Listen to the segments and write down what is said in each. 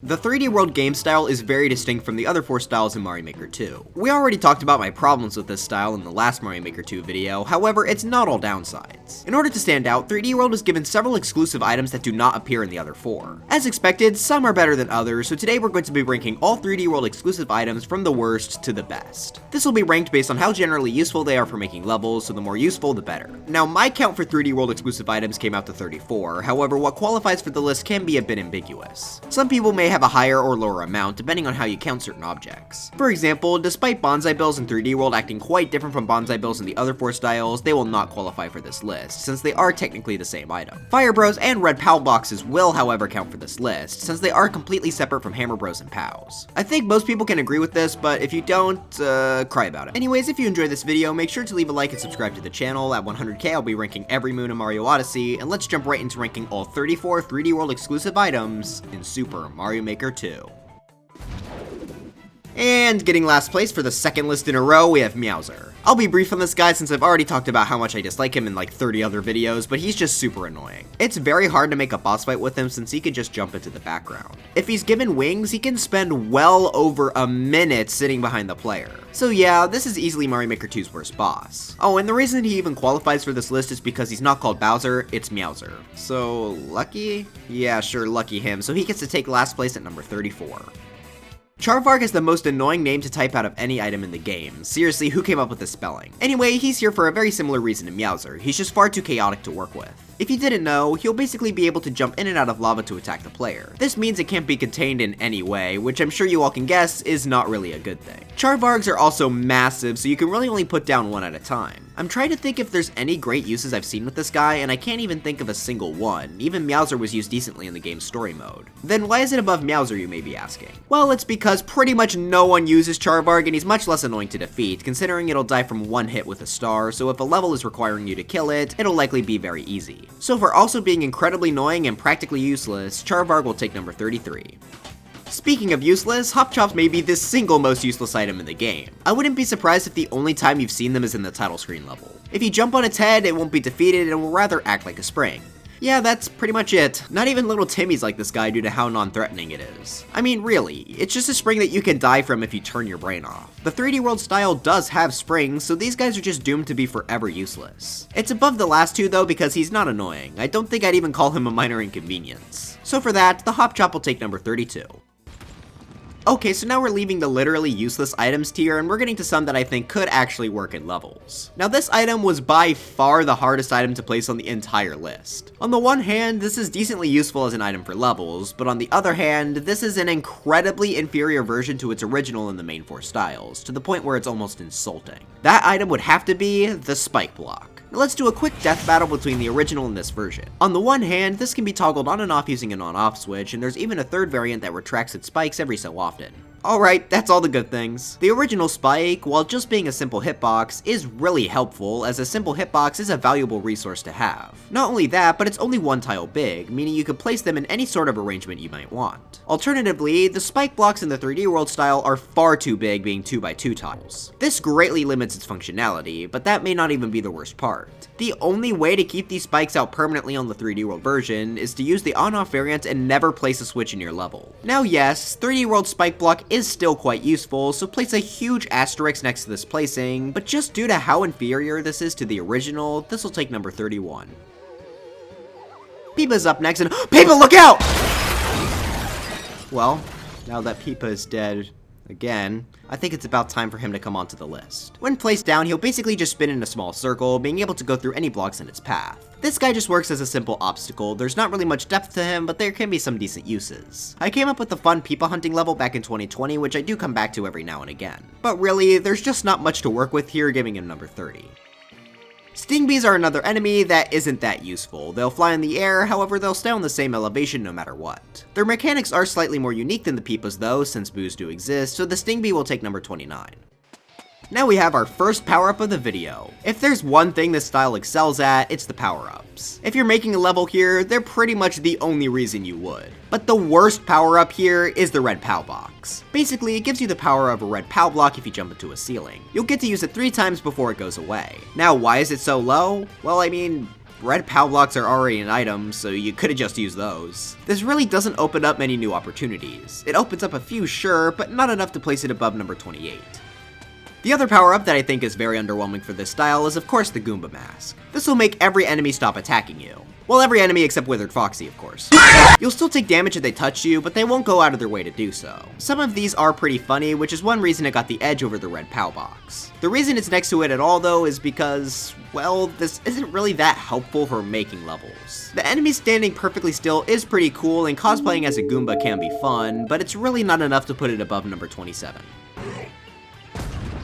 The 3D World game style is very distinct from the other 4 styles in Mario Maker 2. We already talked about my problems with this style in the last Mario Maker 2 video, however, it's not all downsides. In order to stand out, 3D World was given several exclusive items that do not appear in the other 4. As expected, some are better than others, so today we're going to be ranking all 3D World exclusive items from the worst to the best. This will be ranked based on how generally useful they are for making levels, so the more useful, the better. Now, my count for 3D World exclusive items came out to 34, however, what qualifies for the list can be a bit ambiguous. Some people may have a higher or lower amount, depending on how you count certain objects. For example, despite bonsai bills in 3D World acting quite different from bonsai bills in the other 4 styles, they will not qualify for this list, since they are technically the same item. Fire Bros and Red POW boxes will, however, count for this list, since they are completely separate from Hammer Bros and POWs. I think most people can agree with this, but if you don't, cry about it. Anyways, if you enjoyed this video, make sure to leave a like and subscribe to the channel. At 100k, I'll be ranking every moon in Mario Odyssey, and let's jump right into ranking all 34 3D World exclusive items in Super Mario Maker 2. And getting last place for the second list in a row, we have Meowser. I'll be brief on this guy since I've already talked about how much I dislike him in like 30 other videos, but he's just super annoying. It's very hard to make a boss fight with him since he can just jump into the background. If he's given wings, he can spend well over a minute sitting behind the player. So yeah, this is easily Mario Maker 2's worst boss. Oh, and the reason he even qualifies for this list is because he's not called Bowser, it's Meowser. So, lucky? Yeah, sure, lucky him, so he gets to take last place at number 34. Charvarg is the most annoying name to type out of any item in the game. Seriously, who came up with this spelling? Anyway, he's here for a very similar reason to Meowser. He's just far too chaotic to work with. If you didn't know, he'll basically be able to jump in and out of lava to attack the player. This means it can't be contained in any way, which I'm sure you all can guess is not really a good thing. Charvargs are also massive, so you can really only put down one at a time. I'm trying to think if there's any great uses I've seen with this guy, and I can't even think of a single one. Even Meowser was used decently in the game's story mode. Then why is it above Meowser, you may be asking? Well, it's because pretty much no one uses Charvarg, and he's much less annoying to defeat, considering it'll die from one hit with a star, so if a level is requiring you to kill it, it'll likely be very easy. So for also being incredibly annoying and practically useless, Charvarg will take number 33. Speaking of useless, Hop Chops may be the single most useless item in the game. I wouldn't be surprised if the only time you've seen them is in the title screen level. If you jump on its head, it won't be defeated and will rather act like a spring. Yeah, that's pretty much it. Not even little Timmy's like this guy due to how non-threatening it is. I mean, really, it's just a spring that you can die from if you turn your brain off. The 3D World style does have springs, so these guys are just doomed to be forever useless. It's above the last two though because he's not annoying. I don't think I'd even call him a minor inconvenience. So for that, the Hop Chop will take number 32. Okay, so now we're leaving the literally useless items tier and we're getting to some that I think could actually work in levels. Now this item was by far the hardest item to place on the entire list. On the one hand, this is decently useful as an item for levels, but on the other hand, this is an incredibly inferior version to its original in the main 4 styles, to the point where it's almost insulting. That item would have to be the Spike Block. Now let's do a quick death battle between the original and this version. On the one hand, this can be toggled on and off using an on-off switch, and there's even a third variant that retracts its spikes every so often. Alright, that's all the good things. The original Spike, while just being a simple hitbox, is really helpful, as a simple hitbox is a valuable resource to have. Not only that, but it's only one tile big, meaning you could place them in any sort of arrangement you might want. Alternatively, the Spike blocks in the 3D World style are far too big, being 2x2 tiles. This greatly limits its functionality, but that may not even be the worst part. The only way to keep these spikes out permanently on the 3D World version is to use the on-off variant and never place a switch in your level. Now yes, 3D World Spike Block is still quite useful, so place a huge asterisk next to this placing, but just due to how inferior this is to the original, this will take number 31. Peepa's up next, and Peepa, look out! Well, now that Peepa is dead again, I think it's about time for him to come onto the list. When placed down, he'll basically just spin in a small circle, being able to go through any blocks in its path. This guy just works as a simple obstacle. There's not really much depth to him, but there can be some decent uses. I came up with a fun Peepa hunting level back in 2020, which I do come back to every now and again. But really, there's just not much to work with here, giving him number 30. Sting Bees are another enemy that isn't that useful. They'll fly in the air, however they'll stay on the same elevation no matter what. Their mechanics are slightly more unique than the Peepas though, since boos do exist, so the Sting Bee will take number 29. Now we have our first power-up of the video. If there's one thing this style excels at, it's the power-ups. If you're making a level here, they're pretty much the only reason you would. But the worst power-up here is the Red POW box. Basically, it gives you the power of a Red POW block if you jump into a ceiling. You'll get to use it 3 times before it goes away. Now, why is it so low? Well, I mean, red POW blocks are already an item, so you could've just used those. This really doesn't open up many new opportunities. It opens up a few, sure, but not enough to place it above number 28. The other power-up that I think is very underwhelming for this style is of course the Goomba Mask. This will make every enemy stop attacking you. Well, every enemy except Withered Foxy, of course. You'll still take damage if they touch you, but they won't go out of their way to do so. Some of these are pretty funny, which is one reason it got the edge over the red POW box. The reason it's next to it at all though is because, well, this isn't really that helpful for making levels. The enemy standing perfectly still is pretty cool, and cosplaying as a Goomba can be fun, but it's really not enough to put it above number 27.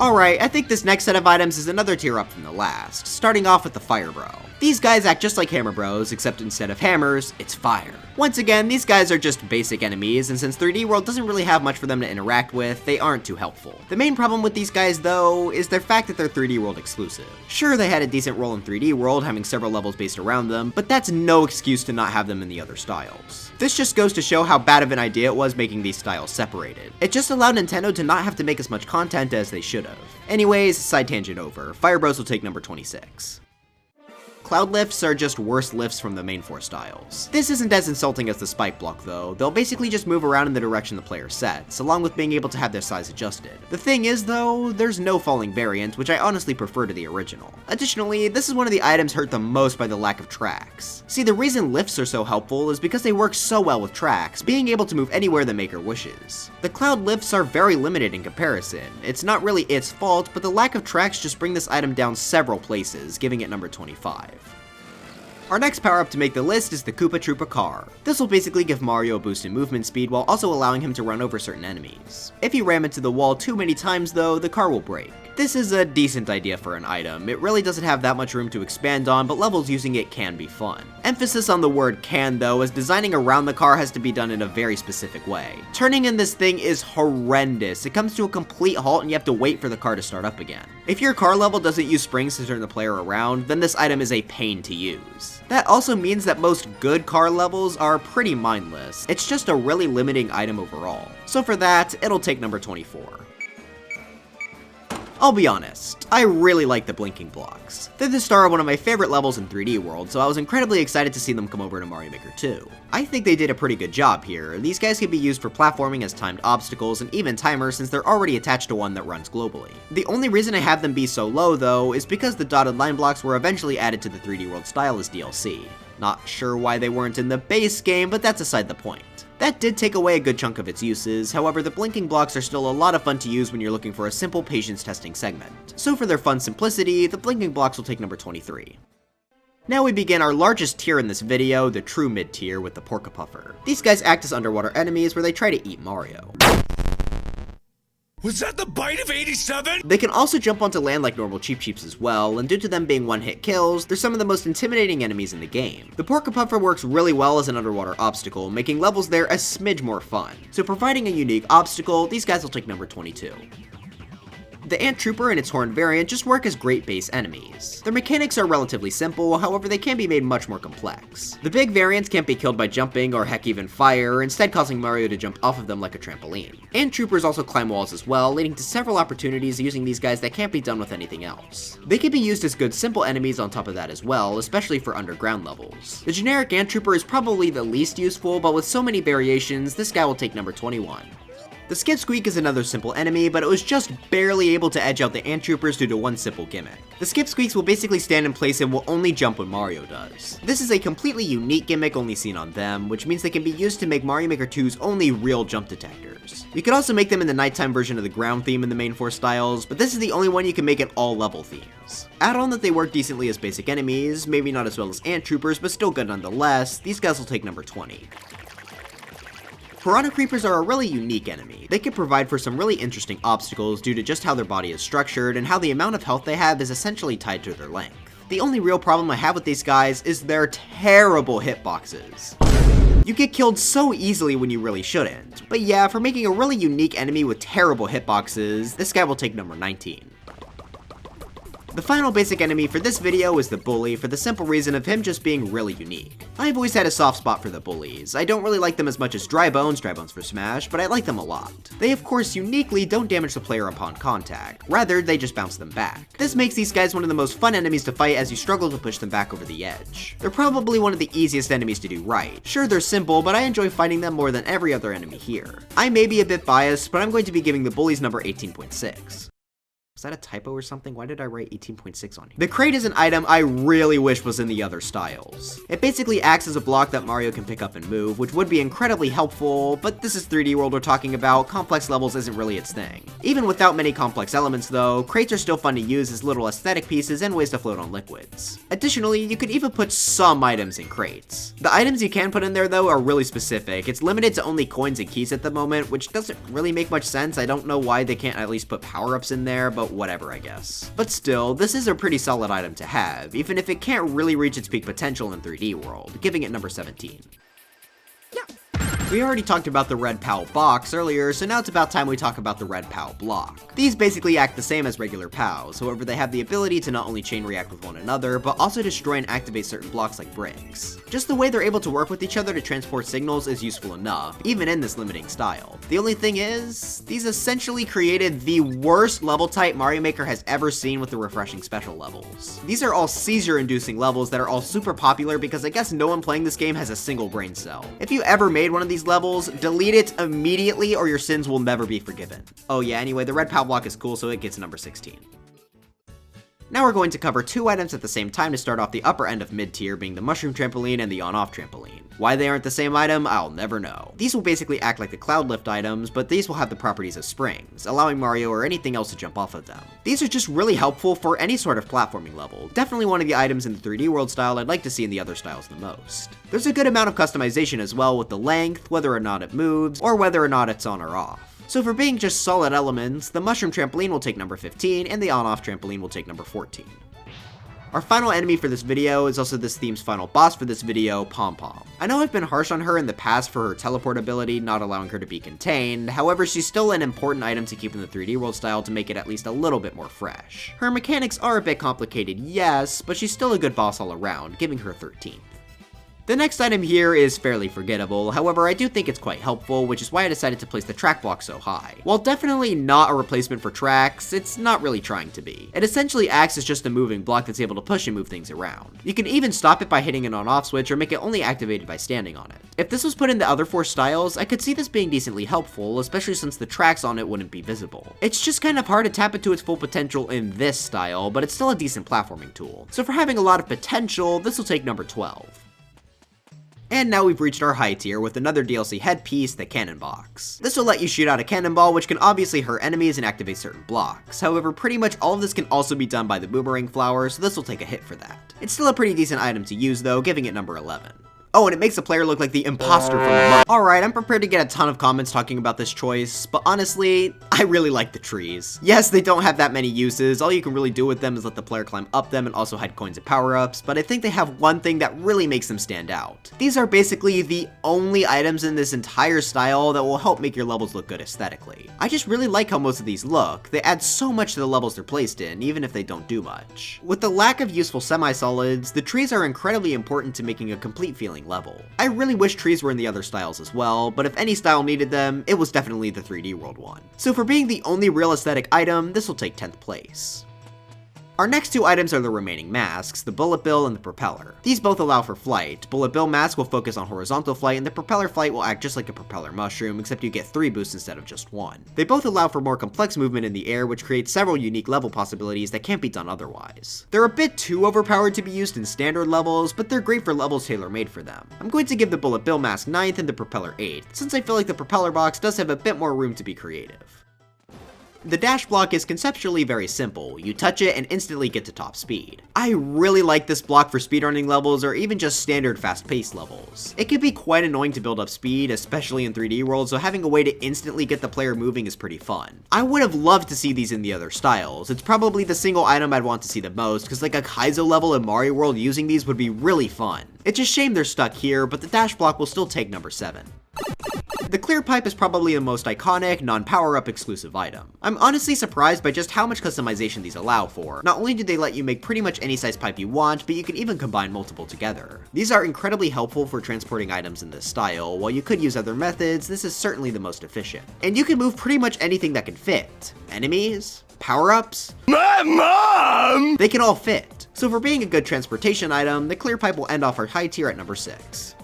Alright, I think this next set of items is another tier up from the last, starting off with the Fire Bro. These guys act just like Hammer Bros, except instead of hammers, it's fire. Once again, these guys are just basic enemies, and since 3D World doesn't really have much for them to interact with, they aren't too helpful. The main problem with these guys, though, is their fact that they're 3D World exclusive. Sure, they had a decent role in 3D World, having several levels based around them, but that's no excuse to not have them in the other styles. This just goes to show how bad of an idea it was making these styles separated. It just allowed Nintendo to not have to make as much content as they should have. Anyways, side tangent over, Fire Bros will take number 26. Cloud lifts are just worse lifts from the main four styles. This isn't as insulting as the spike block though, they'll basically just move around in the direction the player sets, along with being able to have their size adjusted. The thing is though, there's no falling variant, which I honestly prefer to the original. Additionally, this is one of the items hurt the most by the lack of tracks. See, the reason lifts are so helpful is because they work so well with tracks, being able to move anywhere the maker wishes. The cloud lifts are very limited in comparison. It's not really its fault, but the lack of tracks just bring this item down several places, giving it number 25. Our next power-up to make the list is the Koopa Troopa car. This will basically give Mario a boost in movement speed while also allowing him to run over certain enemies. If you ram into the wall too many times though, the car will break. This is a decent idea for an item. It really doesn't have that much room to expand on, but levels using it can be fun. Emphasis on the word can though, as designing around the car has to be done in a very specific way. Turning in this thing is horrendous. It comes to a complete halt and you have to wait for the car to start up again. If your car level doesn't use springs to turn the player around, then this item is a pain to use. That also means that most good car levels are pretty mindless. It's just a really limiting item overall. So for that, it'll take number 24. I'll be honest, I really like the blinking blocks. They're the star of one of my favorite levels in 3D World, so I was incredibly excited to see them come over to Mario Maker 2. I think they did a pretty good job here. These guys can be used for platforming as timed obstacles and even timers since they're already attached to one that runs globally. The only reason I have them be so low though is because the dotted line blocks were eventually added to the 3D World style as DLC. Not sure why they weren't in the base game, but that's aside the point. That did take away a good chunk of its uses, however the blinking blocks are still a lot of fun to use when you're looking for a simple patience testing segment. So for their fun simplicity, the blinking blocks will take number 23. Now we begin our largest tier in this video, the true mid tier with the Porka Puffer. These guys act as underwater enemies where they try to eat Mario. Was that the bite of 87? They can also jump onto land like normal Cheep Cheeps as well, and due to them being one-hit kills, they're some of the most intimidating enemies in the game. The Porka Puffer works really well as an underwater obstacle, making levels there a smidge more fun. So providing a unique obstacle, these guys will take number 22. The Ant Trooper and its horn variant just work as great base enemies. Their mechanics are relatively simple, however they can be made much more complex. The big variants can't be killed by jumping or heck even fire, instead causing Mario to jump off of them like a trampoline. Ant Troopers also climb walls as well, leading to several opportunities using these guys that can't be done with anything else. They can be used as good simple enemies on top of that as well, especially for underground levels. The generic Ant Trooper is probably the least useful, but with so many variations, this guy will take number 21. The Skip Squeak is another simple enemy, but it was just barely able to edge out the Ant Troopers due to one simple gimmick. The Skip Squeaks will basically stand in place and will only jump when Mario does. This is a completely unique gimmick only seen on them, which means they can be used to make Mario Maker 2's only real jump detectors. You could also make them in the nighttime version of the ground theme in the main four styles, but this is the only one you can make in all level themes. Add on that they work decently as basic enemies, maybe not as well as Ant Troopers, but still good nonetheless, these guys will take number 20. Piranha Creepers are a really unique enemy. They can provide for some really interesting obstacles due to just how their body is structured and how the amount of health they have is essentially tied to their length. The only real problem I have with these guys is their terrible hitboxes. You get killed so easily when you really shouldn't. But yeah, for making a really unique enemy with terrible hitboxes, this guy will take number 19. The final basic enemy for this video is the bully, for the simple reason of him just being really unique. I've always had a soft spot for the bullies. I don't really like them as much as Dry Bones for Smash, but I like them a lot. They of course uniquely don't damage the player upon contact, rather they just bounce them back. This makes these guys one of the most fun enemies to fight as you struggle to push them back over the edge. They're probably one of the easiest enemies to do right. Sure, they're simple, but I enjoy fighting them more than every other enemy here. I may be a bit biased, but I'm going to be giving the bullies number 18.6. Was that a typo or something? Why did I write 18.6 on here? The crate is an item I really wish was in the other styles. It basically acts as a block that Mario can pick up and move, which would be incredibly helpful, but this is 3D World we're talking about, complex levels isn't really its thing. Even without many complex elements though, crates are still fun to use as little aesthetic pieces and ways to float on liquids. Additionally, you could even put some items in crates. The items you can put in there though are really specific. It's limited to only coins and keys at the moment, which doesn't really make much sense. I don't know why they can't at least put power-ups in there, but whatever, I guess. But still, this is a pretty solid item to have, even if it can't really reach its peak potential in 3D World, giving it number 17. We already talked about the Red POW box earlier, so now it's about time we talk about the Red POW block. These basically act the same as regular POWs, however they have the ability to not only chain react with one another, but also destroy and activate certain blocks like bricks. Just the way they're able to work with each other to transport signals is useful enough, even in this limiting style. The only thing is, these essentially created the worst level type Mario Maker has ever seen with the refreshing special levels. These are all seizure-inducing levels that are all super popular because I guess no one playing this game has a single brain cell. If you ever made one of these levels, delete it immediately or your sins will never be forgiven. Oh yeah, anyway, the Red POW block is cool, so it gets number 16. Now we're going to cover two items at the same time to start off the upper end of mid-tier, being the Mushroom Trampoline and the On-Off Trampoline. Why they aren't the same item, I'll never know. These will basically act like the Cloud Lift items, but these will have the properties of springs, allowing Mario or anything else to jump off of them. These are just really helpful for any sort of platforming level, definitely one of the items in the 3D World style I'd like to see in the other styles the most. There's a good amount of customization as well with the length, whether or not it moves, or whether or not it's on or off. So for being just solid elements, the Mushroom Trampoline will take number 15, and the On-Off Trampoline will take number 14. Our final enemy for this video is also this theme's final boss for this video, Pom Pom. I know I've been harsh on her in the past for her teleport ability, not allowing her to be contained, however she's still an important item to keep in the 3D World style to make it at least a little bit more fresh. Her mechanics are a bit complicated, yes, but she's still a good boss all around, giving her 13th. The next item here is fairly forgettable, however I do think it's quite helpful, which is why I decided to place the track block so high. While definitely not a replacement for tracks, it's not really trying to be. It essentially acts as just a moving block that's able to push and move things around. You can even stop it by hitting an on-off switch or make it only activated by standing on it. If this was put in the other four styles, I could see this being decently helpful, especially since the tracks on it wouldn't be visible. It's just kind of hard to tap into its full potential in this style, but it's still a decent platforming tool. So for having a lot of potential, this will take number 12. And now we've reached our high tier with another DLC headpiece, the Cannon Box. This will let you shoot out a cannonball, which can obviously hurt enemies and activate certain blocks. However, pretty much all of this can also be done by the Boomerang Flower, so this will take a hit for that. It's still a pretty decent item to use though, giving it number 11. Oh, and it makes the player look like the imposter from the mud. Alright, I'm prepared to get a ton of comments talking about this choice, but honestly, I really like the trees. Yes, they don't have that many uses, all you can really do with them is let the player climb up them and also hide coins and power-ups, but I think they have one thing that really makes them stand out. These are basically the only items in this entire style that will help make your levels look good aesthetically. I just really like how most of these look. They add so much to the levels they're placed in, even if they don't do much. With the lack of useful semi-solids, the trees are incredibly important to making a complete feeling level. I really wish trees were in the other styles as well, but if any style needed them, it was definitely the 3D World one. So for being the only real aesthetic item, this will take 10th place. Our next two items are the remaining masks, the Bullet Bill and the Propeller. These both allow for flight. Bullet Bill mask will focus on horizontal flight, and the Propeller flight will act just like a propeller mushroom, except you get 3 boosts instead of just 1. They both allow for more complex movement in the air, which creates several unique level possibilities that can't be done otherwise. They're a bit too overpowered to be used in standard levels, but they're great for levels tailor-made for them. I'm going to give the Bullet Bill mask 9th and the Propeller 8th, since I feel like the Propeller box does have a bit more room to be creative. The dash block is conceptually very simple. You touch it and instantly get to top speed. I really like this block for speedrunning levels or even just standard fast-paced levels. It can be quite annoying to build up speed, especially in 3D World, so having a way to instantly get the player moving is pretty fun. I would have loved to see these in the other styles. It's probably the single item I'd want to see the most, because like a Kaizo level in Mario World using these would be really fun. It's a shame they're stuck here, but the dash block will still take number 7. The clear pipe is probably the most iconic, non-power-up exclusive item. I'm honestly surprised by just how much customization these allow for. Not only do they let you make pretty much any size pipe you want, but you can even combine multiple together. These are incredibly helpful for transporting items in this style. While you could use other methods, this is certainly the most efficient. And you can move pretty much anything that can fit. Enemies, power-ups, My mom! they can all fit. So for being a good transportation item, the clear pipe will end off our high tier at number 6.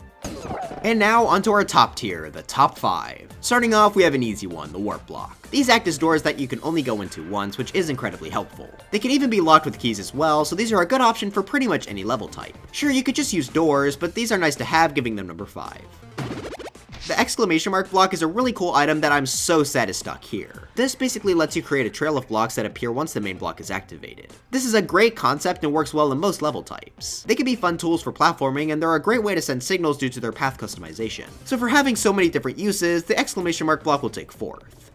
And now onto our top tier, the top 5. Starting off, we have an easy one, the warp block. These act as doors that you can only go into once, which is incredibly helpful. They can even be locked with keys as well, so these are a good option for pretty much any level type. Sure, you could just use doors, but these are nice to have, giving them number 5. The exclamation mark block is a really cool item that I'm so sad is stuck here. This basically lets you create a trail of blocks that appear once the main block is activated. This is a great concept and works well in most level types. They can be fun tools for platforming, and they're a great way to send signals due to their path customization. So for having so many different uses, the exclamation mark block will take 4th.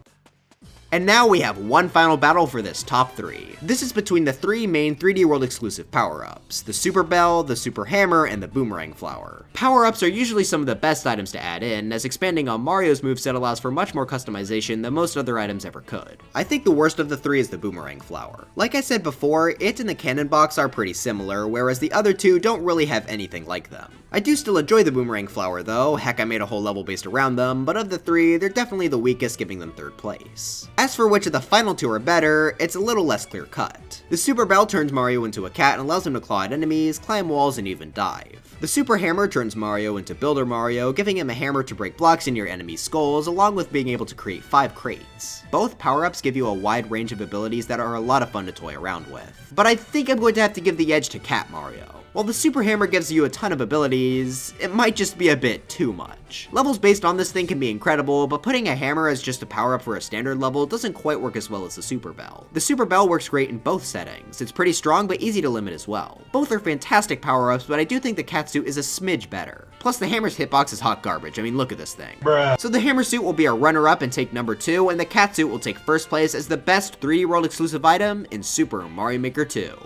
And now we have one final battle for this top 3. This is between the 3 main 3D World exclusive power-ups, the Super Bell, the Super Hammer, and the Boomerang Flower. Power-ups are usually some of the best items to add in, as expanding on Mario's moveset allows for much more customization than most other items ever could. I think the worst of the 3 is the Boomerang Flower. Like I said before, it and the Cannon Box are pretty similar, whereas the other 2 don't really have anything like them. I do still enjoy the Boomerang Flower though, heck I made a whole level based around them, but of the 3, they're definitely the weakest, giving them 3rd place. As for which of the final 2 are better, it's a little less clear cut. The Super Bell turns Mario into a cat and allows him to claw at enemies, climb walls, and even dive. The Super Hammer turns Mario into Builder Mario, giving him a hammer to break blocks in your enemies' skulls, along with being able to create 5 crates. Both power-ups give you a wide range of abilities that are a lot of fun to toy around with. But I think I'm going to have to give the edge to Cat Mario. While the Super Hammer gives you a ton of abilities, it might just be a bit too much. Levels based on this thing can be incredible, but putting a hammer as just a power-up for a standard level doesn't quite work as well as the Super Bell. The Super Bell works great in both settings. It's pretty strong but easy to limit as well. Both are fantastic power-ups, but I do think the cat suit is a smidge better. Plus the hammer's hitbox is hot garbage, I mean look at this thing. Bruh. So the hammer suit will be our runner-up and take number 2, and the cat suit will take 1st place as the best 3D World exclusive item in Super Mario Maker 2.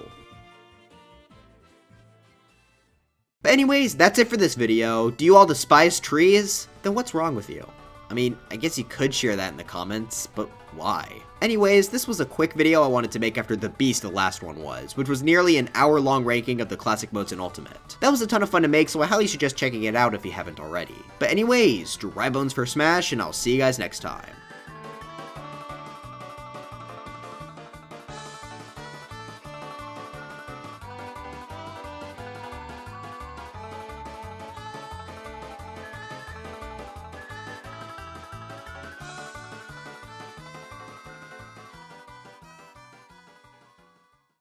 But anyways, that's it for this video. Do you all despise trees? Then what's wrong with you? I mean, I guess you could share that in the comments, but why? Anyways, this was a quick video I wanted to make after the beast the last one was, which was nearly an hour-long ranking of the classic modes in Ultimate. That was a ton of fun to make, so I highly suggest checking it out if you haven't already. But anyways, dry bones for Smash, and I'll see you guys next time.